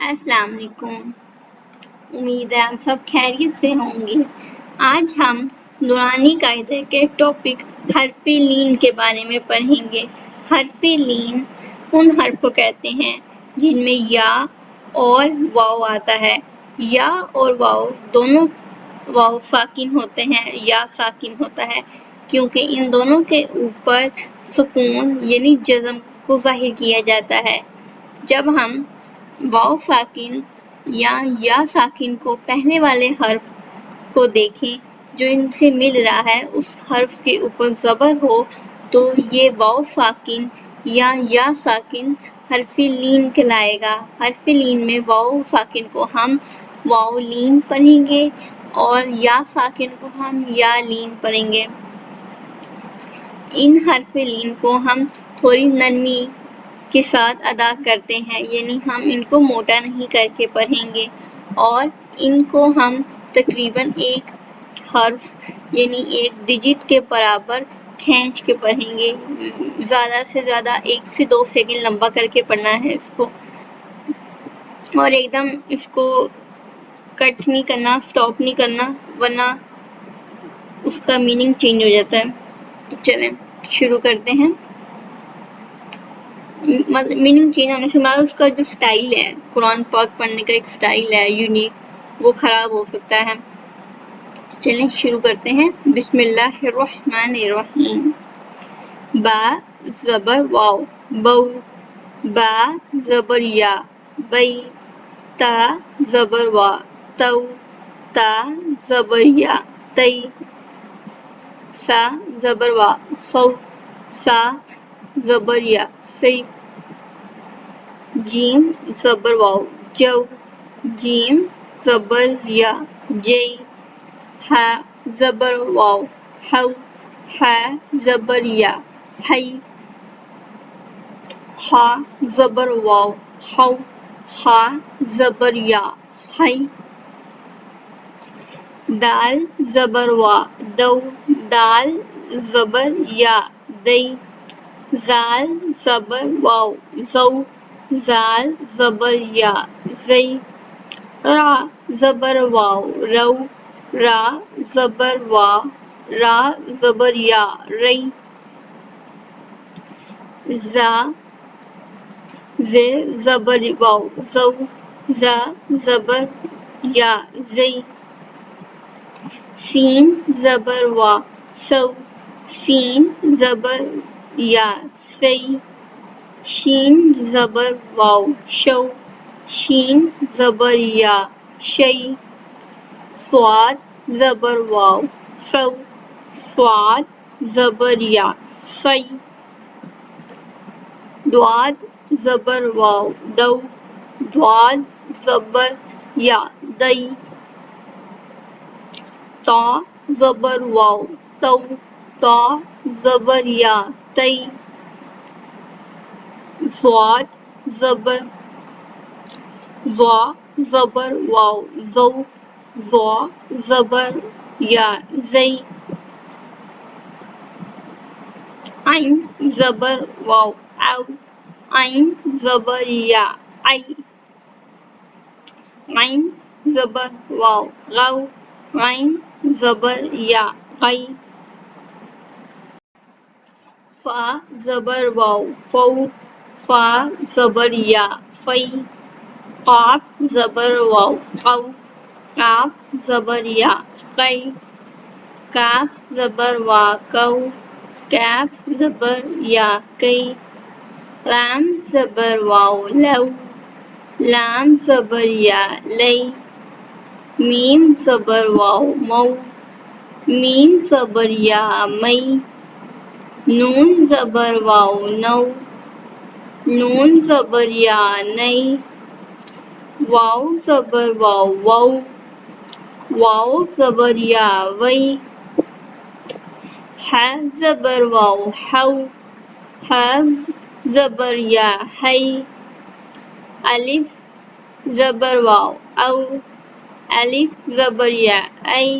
السلام علیکم۔ امید ہے آپ سب خیریت سے ہوں گے۔ آج ہم نورانی قاعدے کے ٹاپک حرف لین کے بارے میں پڑھیں گے۔ حرف لین ان حرف کو کہتے ہیں جن میں یا اور واو آتا ہے۔ یا اور واو دونوں واو ساکن ہوتے ہیں یا ساکن ہوتا ہے کیونکہ ان دونوں کے اوپر سکون یعنی جزم کو ظاہر کیا جاتا ہے۔ جب ہم واو ساکن یا ساکن کو پہلے والے حرف کو دیکھیں جو ان سے مل رہا ہے اس حرف کے اوپر زبر ہو تو یہ واو ساکن یا ساکن حرف لین کہلائے گا۔ حرف لین میں واو ساکن کو ہم واو لین پڑھیں گے اور یا ساکن کو ہم یا لین پڑھیں گے۔ ان حرف لین کو ہم تھوڑی نرمی کے ساتھ ادا کرتے ہیں یعنی ہم ان کو موٹا نہیں کر کے پڑھیں گے اور ان کو ہم تقریباً ایک حرف یعنی ایک ڈیجٹ کے برابر کھینچ کے پڑھیں گے۔ زیادہ سے زیادہ 1 سے 2 سیکنڈ لمبا کر کے پڑھنا ہے اس کو اور ایک دم اس کو کٹ نہیں کرنا، سٹاپ نہیں کرنا ورنہ اس کا میننگ چینج ہو جاتا ہے۔ چلیں شروع کرتے ہیں۔ میننگ چینج ہونے سے بعد اس کا جو سٹائل ہے قرآن پاک پڑھنے کا ایک سٹائل ہے یونیک وہ خراب ہو سکتا ہے۔ چلیں شروع کرتے ہیں۔ بسم اللہ الرحمن الرحیم۔ با زبر واو بو، با زبر یا بئی، تا زبر وا تو، تا زبر یا تئی، سا زبر وا سو، سا زبر یا سی، جیم زبر واو جو، جیم زبر یا جئی، ہا زبر واو ہو، ہا زبر یا ہئی، ہا زبر واو ہو، ہا زبر یا ہئی، دال زبر وا دو، دال زبر یا دئی، زال زبر واو زو، زال زبر یا زئی، را زبر واو رو، را زبر وا را زبر یا رئی، زا ز زبر واو زو، زا زبر یا زئی، سین زبر وا سو، سین زبر یا سئی، شین زبر واو شو، شین زبر یا شئی، صاد زبر واو سو، صاد زبر یا سئی، دواد زبر واو دو، دواد زبر یا دئی، تا زبر واو تو، تا زبر یا تئی، ضاد زبر ضا زبر واو زو، ضا زبر یا زئی، عین زبر واو او، عین زبر یا عی، عین زبر واو غو، عین زبر یا غی، فا زبر واو فو، فا زبر یا فی، قاف زبر واو قو، قاف زبر یا قی، کاف زبر وا کو، کاف زبر یا کئی، لام زبر واو لو، لام زبر یا لئی، میم زبر واو مو، میم زبر یا مئی، نون زبر واو نو، نون زبر یا نئی، واو زبر واو وو، واو زبر یا وئی، ح زبر واو ہو، ح زبر یا ہئی، الف زبر واو او، الف زبر یا ای،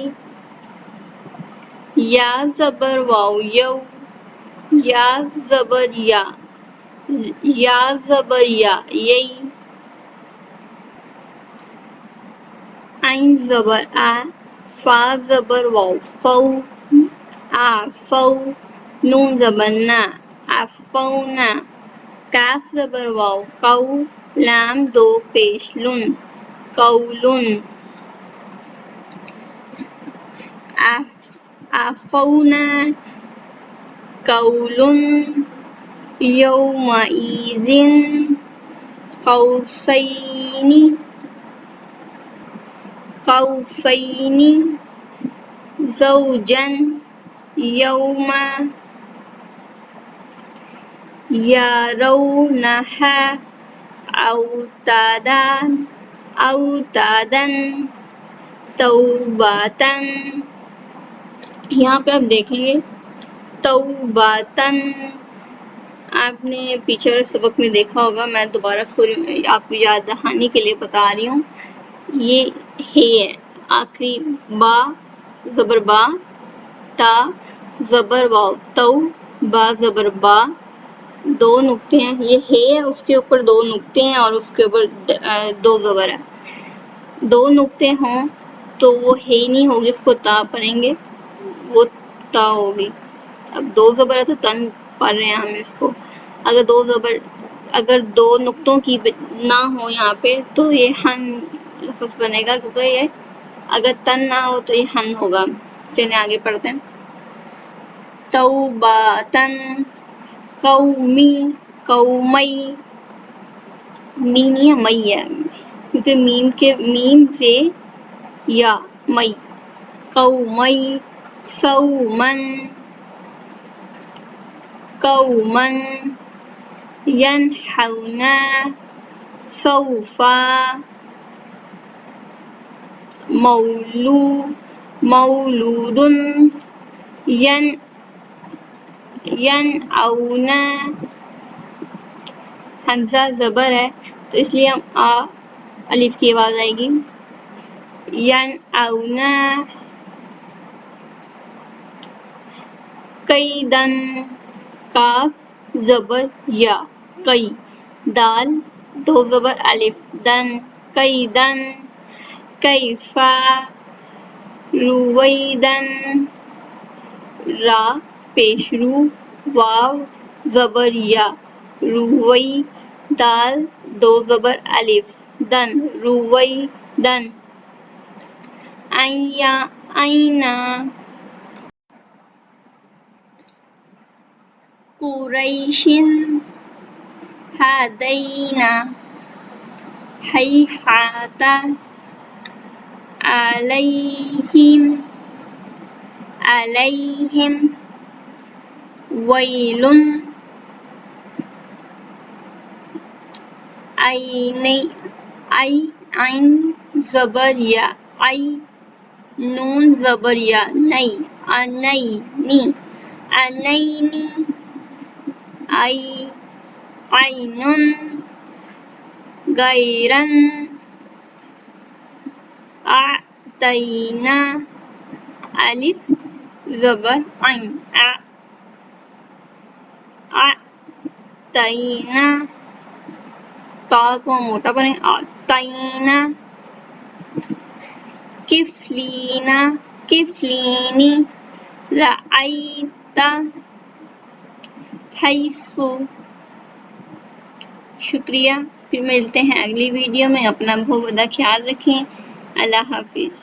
یا زبر واو یو، یا زبر یا، یا زبر یا یئی، عین زبر آ، فا زبر واو فو، آ فو، نون زبر نا، عفونا، کاف زبر واو قو، لام دو پیش لن، قولن، عفونا، قولن، یومئذ، قوسین، قوسین، زوجا، یوم، یرونہا، اوتادا، اوتادن، توباتن. یہاں پہ آپ دیکھیں گے توباتن، آپ نے پیچھے والے سبق میں دیکھا ہوگا، میں دوبارہ آپ کو یاد دہانی کے لیے بتا رہی ہوں. یہ ہے آخری، با زبر با، تا زبر واو تو، با زبر با، دو نقطے ہیں. یہ ہے، اس کے اوپر دو نقطے ہیں اور اس کے اوپر دو زبر ہے. دو نقطے ہوں تو وہ ہے نہیں ہوگی، اس کو تا پڑھیں گے، وہ تا ہوگی. اب دو زبر ہے تو تن پڑھ رہے ہیں ہم اس کو. اگر دو نقطوں کی نہ ہو یہاں پہ تو یہ ہن لفظ بنے گا، کیونکہ یہ اگر تن نہ ہو تو یہ ہن ہوگا. چلیے آگے پڑھتے ہیں. توباتن، قومی، قومی، می نہیں ہے مئی ہے، کیونکہ میم سے یا مئی. قومی، سومن، قومن، ینحونا، سوفا، مولود، ینعونا. حمزہ زبر ہے تو اس لیے ہم الف کی آواز آئے گی. ینعونا، قیدن، کاف زبر یا، قی، دال دو زبر الف، دن، قیدن، کیفا، رویدن، را پیش رو، واو زبر یا، روی، دال دو زبر الف، دن، رویدن. اینا، قریش، ہدینا، ہیہات، علیہم، ویل، عین زبر یا، عی، نون زبر یا، نئی، انینی، انینی، عینن، غیرن، اعطینا، الف زبر عین، اعطینا، تا کو موٹا بنیں، اعطینا، کفلینا، کفلینی، رأیت، حیث. شکریہ، پھر ملتے ہیں اگلی ویڈیو میں. اپنا بہت زیادہ خیال رکھیں. اللہ حافظ.